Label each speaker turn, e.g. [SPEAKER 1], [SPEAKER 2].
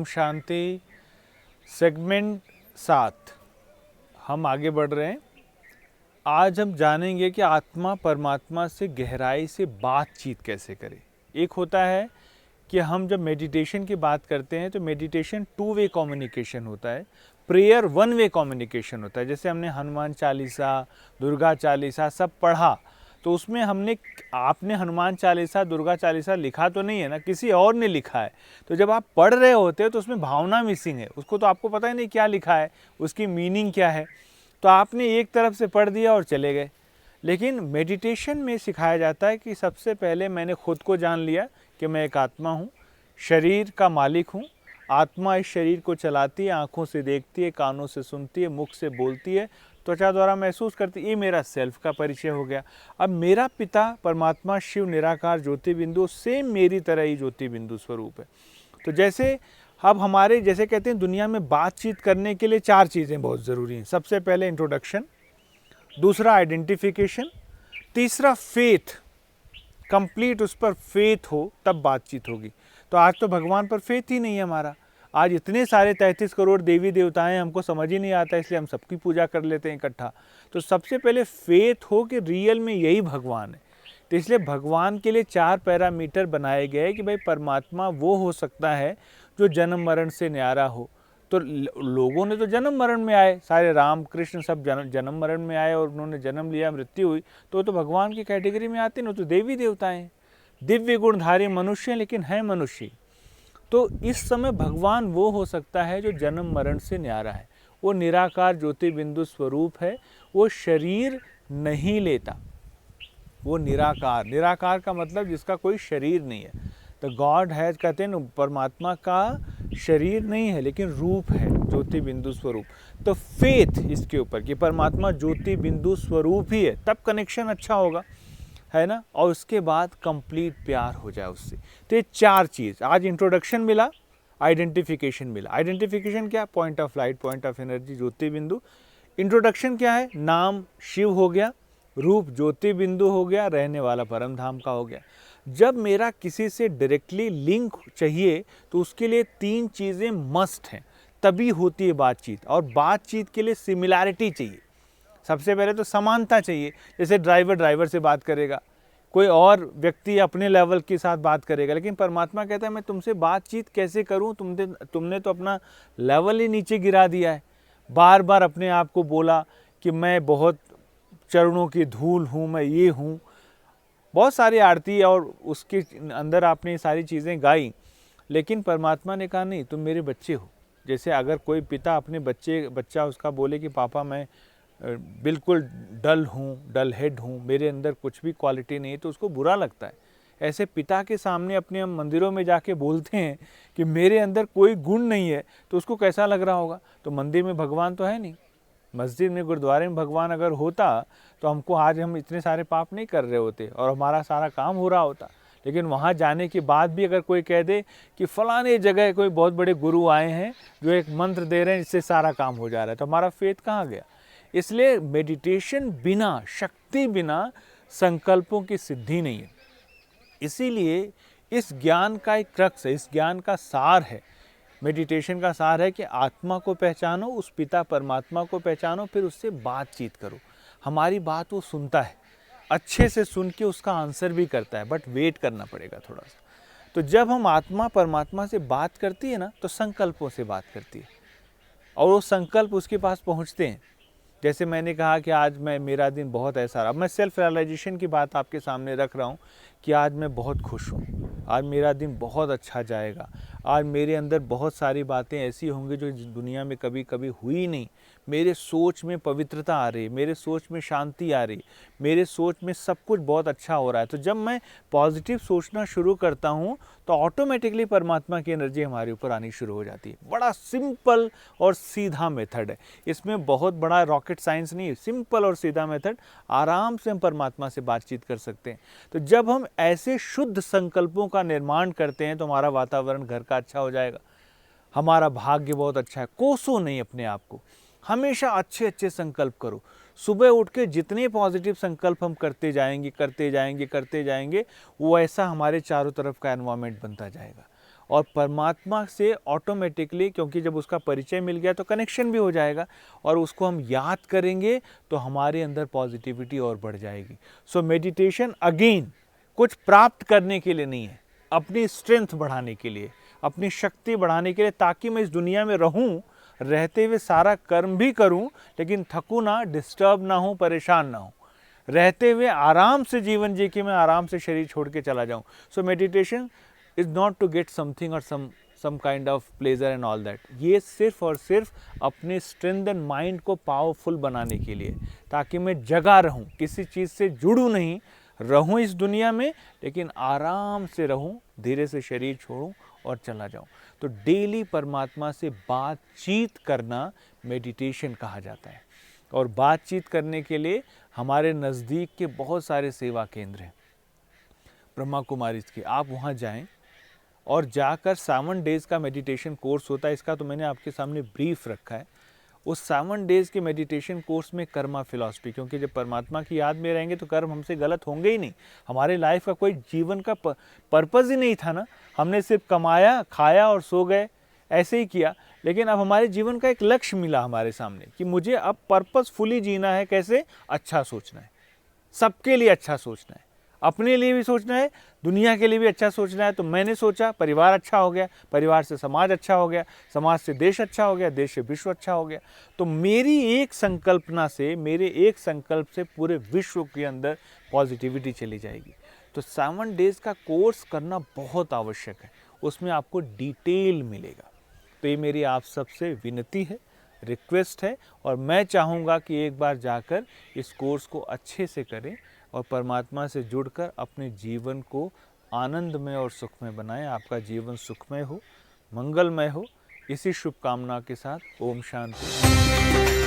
[SPEAKER 1] Om Shanti. Segment 7 हम आगे बढ़ रहे हैं। आज हम जानेंगे कि आत्मा परमात्मा से गहराई से बातचीत कैसे करें। एक होता है कि हम जब मेडिटेशन की बात करते हैं तो मेडिटेशन 2 वे कम्युनिकेशन होता है, प्रेयर 1 वे कम्युनिकेशन होता है। जैसे हमने हनुमान चालीसा, दुर्गा चालीसा सब पढ़ा, तो उसमें आपने हनुमान चालीसा, दुर्गा चालीसा लिखा तो नहीं है ना, किसी और ने लिखा है। तो जब आप पढ़ रहे होते हो तो उसमें भावना मिसिंग है, उसको तो आपको पता ही नहीं क्या लिखा है, उसकी मीनिंग क्या है। तो आपने एक तरफ से पढ़ दिया और चले गए। लेकिन मेडिटेशन में सिखाया जाता है कि सबसे पहले मैंने खुद को जान लिया कि मैं एक आत्मा हूँ, शरीर का मालिक हूँ। आत्मा इस शरीर को चलाती है, आँखों से देखती है, कानों से सुनती है, मुख से बोलती है, त्वचा द्वारा महसूस करती है। ये मेरा सेल्फ का परिचय हो गया। अब मेरा पिता परमात्मा शिव निराकार ज्योति बिंदु सेम मेरी तरह ही ज्योति बिंदु स्वरूप है। तो जैसे अब हमारे जैसे कहते हैं दुनिया में बातचीत करने के लिए 4 चीज़ें बहुत ज़रूरी हैं। सबसे पहले इंट्रोडक्शन, दूसरा आइडेंटिफिकेशन, तीसरा फेथ, कंप्लीट उस पर फेथ हो तब बातचीत होगी। तो आज तो भगवान पर फेथ ही नहीं है हमारा। आज इतने सारे 33 करोड़ देवी देवताएं, हमको समझ ही नहीं आता, इसलिए हम सबकी पूजा कर लेते हैं इकट्ठा। तो सबसे पहले फेथ हो कि रियल में यही भगवान है। तो इसलिए भगवान के लिए 4 पैरामीटर बनाए गए कि भाई परमात्मा वो हो सकता है जो जन्म मरण से न्यारा हो। तो लोगों ने तो जन्म मरण में आए, सारे राम कृष्ण सब जन्म मरण में आए और उन्होंने जन्म लिया, मृत्यु हुई, तो भगवान की कैटेगरी में आते ना। तो देवी देवताएं, दिव्य गुणधारी मनुष्य, लेकिन है मनुष्य। तो इस समय भगवान वो हो सकता है जो जन्म मरण से न्यारा है। वो निराकार ज्योति बिंदु स्वरूप है, वो शरीर नहीं लेता, वो निराकार। निराकार का मतलब जिसका कोई शरीर नहीं है। तो गॉड है, कहते हैं परमात्मा का शरीर नहीं है लेकिन रूप है, ज्योति बिंदु स्वरूप। तो फेथ इसके ऊपर कि परमात्मा ज्योति बिंदु स्वरूप ही है, तब कनेक्शन अच्छा होगा, है ना। और उसके बाद कंप्लीट प्यार हो जाए उससे। तो ये 4 चीज़, आज इंट्रोडक्शन मिला, आइडेंटिफिकेशन मिला। आइडेंटिफिकेशन क्या? Point of light, point of energy, ज्योति बिंदु। इंट्रोडक्शन क्या है? नाम शिव हो गया, रूप ज्योति बिंदु हो गया, रहने वाला परम धाम का हो गया। जब मेरा किसी से डायरेक्टली लिंक चाहिए तो उसके लिए 3 चीज़ें मस्ट हैं, तभी होती है बातचीत। और बातचीत के लिए सिमिलैरिटी चाहिए। सबसे पहले तो समानता चाहिए। जैसे ड्राइवर से बात करेगा, कोई और व्यक्ति अपने लेवल के साथ बात करेगा, लेकिन परमात्मा कहता है मैं तुमसे बातचीत कैसे करूं? तुमने तो अपना लेवल ही नीचे गिरा दिया है। बार बार अपने आप को बोला कि मैं बहुत चरणों की धूल हूँ, मैं ये हूँ। बहुत सारी आरती और उसके अंदर आपने सारी चीज़ें गाई, लेकिन परमात्मा ने कहा नहीं, तुम मेरे बच्चे हो। जैसे अगर कोई पिता अपने बच्चा उसका बोले कि पापा मैं बिल्कुल डल हूँ, डल हेड हूँ, मेरे अंदर कुछ भी क्वालिटी नहीं है, तो उसको बुरा लगता है। ऐसे पिता के सामने अपने मंदिरों में जाके बोलते हैं कि मेरे अंदर कोई गुण नहीं है, तो उसको कैसा लग रहा होगा। तो मंदिर में भगवान तो है नहीं, मस्जिद में गुरुद्वारे में भगवान अगर होता तो हमको आज हम इतने सारे पाप नहीं कर रहे होते और हमारा सारा काम हो रहा होता। लेकिन वहाँ जाने के बाद भी अगर कोई कह दे कि फलाने जगह कोई बहुत बड़े गुरु आए हैं जो एक मंत्र दे रहे हैं जिससे सारा काम हो जा रहा है, तो हमारा फेथ कहाँ गया। इसलिए मेडिटेशन बिना, शक्ति बिना संकल्पों की सिद्धि नहीं है। इसीलिए इस ज्ञान का एक क्रक्स है, इस ज्ञान का सार है, मेडिटेशन का सार है कि आत्मा को पहचानो, उस पिता परमात्मा को पहचानो, फिर उससे बातचीत करो। हमारी बात वो सुनता है, अच्छे से सुन के उसका आंसर भी करता है, बट वेट करना पड़ेगा थोड़ा सा। तो जब हम आत्मा परमात्मा से बात करती है ना, तो संकल्पों से बात करती है और वो संकल्प उसके पास पहुंचते हैं। जैसे मैंने कहा कि आज मेरा दिन बहुत ऐसा रहा। मैं सेल्फ रियलाइजेशन की बात आपके सामने रख रहा हूँ कि आज मैं बहुत खुश हूँ, आज मेरा दिन बहुत अच्छा जाएगा, आज मेरे अंदर बहुत सारी बातें ऐसी होंगी जो दुनिया में कभी कभी हुई नहीं। मेरे सोच में पवित्रता आ रही, मेरे सोच में शांति आ रही, मेरे सोच में सब कुछ बहुत अच्छा हो रहा है। तो जब मैं पॉजिटिव सोचना शुरू करता हूँ तो ऑटोमेटिकली परमात्मा की एनर्जी हमारे ऊपर आनी शुरू हो जाती है। बड़ा सिंपल और सीधा मेथड है, इसमें बहुत बड़ा रॉकेट साइंस नहीं है, सिंपल और सीधा मेथड, आराम से हम परमात्मा से बातचीत कर सकते हैं। तो जब हम ऐसे शुद्ध संकल्पों का निर्माण करते हैं तो हमारा वातावरण घर का अच्छा हो जाएगा, हमारा भाग्य बहुत अच्छा है। कोसो नहीं अपने आप को, हमेशा अच्छे अच्छे संकल्प करो। सुबह उठ के जितने पॉजिटिव संकल्प हम करते जाएंगे वो ऐसा हमारे चारों तरफ का एनवायरनमेंट बनता जाएगा। और परमात्मा से ऑटोमेटिकली, क्योंकि जब उसका परिचय मिल गया तो कनेक्शन भी हो जाएगा और उसको हम याद करेंगे तो हमारे अंदर पॉजिटिविटी और बढ़ जाएगी। सो मेडिटेशन अगेन कुछ प्राप्त करने के लिए नहीं है, अपनी स्ट्रेंथ बढ़ाने के लिए, अपनी शक्ति बढ़ाने के लिए, ताकि मैं इस दुनिया में रहूं, रहते हुए सारा कर्म भी करूं लेकिन थकूं ना, डिस्टर्ब ना हूं, परेशान ना हूं, रहते हुए आराम से जीवन जी के मैं आराम से शरीर छोड़ के चला जाऊं। So meditation is not to get something और some kind of pleasure and all that. ये सिर्फ और सिर्फ अपने स्ट्रेंथ एंड माइंड को पावरफुल बनाने के लिए, ताकि मैं जगा रहूं, किसी चीज़ से जुड़ूं नहीं, रहूं इस दुनिया में लेकिन आराम से रहूं, धीरे से शरीर छोड़ूं और चला जाऊं। तो डेली परमात्मा से बातचीत करना मेडिटेशन कहा जाता है। और बातचीत करने के लिए हमारे नज़दीक के बहुत सारे सेवा केंद्र हैं ब्रह्मा कुमारीज के, आप वहाँ जाएं और जाकर 7 डेज़ का मेडिटेशन कोर्स होता है। इसका तो मैंने आपके सामने ब्रीफ रखा है। उस 7 डेज़ के मेडिटेशन कोर्स में कर्मा फिलॉसफी, क्योंकि जब परमात्मा की याद में रहेंगे तो कर्म हमसे गलत होंगे ही नहीं। हमारे लाइफ का कोई जीवन का पर्पज़ ही नहीं था ना, हमने सिर्फ कमाया, खाया और सो गए, ऐसे ही किया। लेकिन अब हमारे जीवन का एक लक्ष्य मिला हमारे सामने कि मुझे अब पर्पसफुली जीना है। कैसे? अच्छा सोचना है, सबके लिए अच्छा सोचना है, अपने लिए भी सोचना है, दुनिया के लिए भी अच्छा सोचना है। तो मैंने सोचा परिवार अच्छा हो गया, परिवार से समाज अच्छा हो गया, समाज से देश अच्छा हो गया, देश से विश्व अच्छा हो गया। तो मेरी एक संकल्पना से, मेरे एक संकल्प से पूरे विश्व के अंदर पॉजिटिविटी चली जाएगी। तो 7 डेज़ का कोर्स करना बहुत आवश्यक है, उसमें आपको डिटेल मिलेगा। तो ये मेरी आप सबसे विनती है, रिक्वेस्ट है, और मैं चाहूँगा कि एक बार जाकर इस कोर्स को अच्छे से करें और परमात्मा से जुड़कर अपने जीवन को आनंदमय और सुखमय बनाएं। आपका जीवन सुखमय हो, मंगलमय हो। इसी शुभकामना के साथ ओम शांति।